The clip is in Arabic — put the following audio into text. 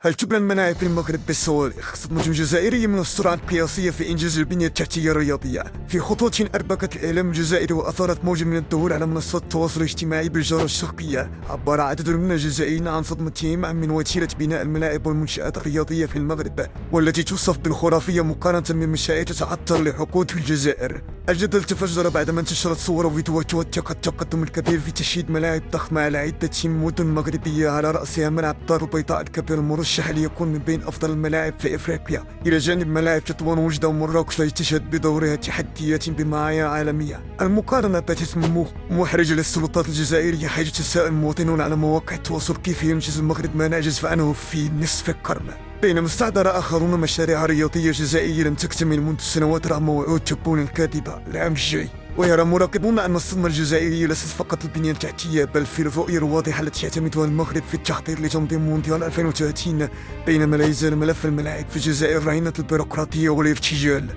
هل تبنى الملاعب في المغرب بالصواريخ؟ صدمة جزائرية من السرعة القياسية في إنجاز البنية التحتية الرياضية في خطوة أربكت الإعلام الجزائري وأثارت موجة من الظهور على منصات التواصل الاجتماعي بالجارة الشرقية. عبر عدد من الجزائريين عن صدمتهم من وتيرة بناء الملاعب والمنشآت الرياضية في المغرب، والتي توصف بالخرافية مقارنة بمشاريع تتعثر لعقود في الجزائر. الجدل تفجر بعدما انتشرت صور وفيديوهات توثق التقدم الكبير في تشييد ملاعب ضخمة على عدة مدن مغربية، على رأسها ملعب الدار البيضاء الكبير المرشح ليكون من بين أفضل الملاعب في إفريقيا، إلى جانب ملاعب تطوان وجدة ومراكش التي تشهد بدورها تحديات بمعايير عالمية. المقارنة باتت محرجة للسلطات الجزائرية، حيث تساءل المواطنون على مواقع التواصل كيف ينجز المغرب ما نعجز عنه في نصف القرن، بينما استعدر آخرون مشاريع رياضية جزائرية لم تكتمل منذ سنوات رغم وعود تبون الكاذبة العام الجاي. ويرى مراقبون أن الصدمة الجزائرية ليست فقط البنية التحتية، بل في الرؤية الواضحة التي يعتمدها المغرب في التحضير لتنظيم مونديال 2030، بينما لا يزال ملف الملاعب في الجزائر رهينة البيروقراطية والارتجال.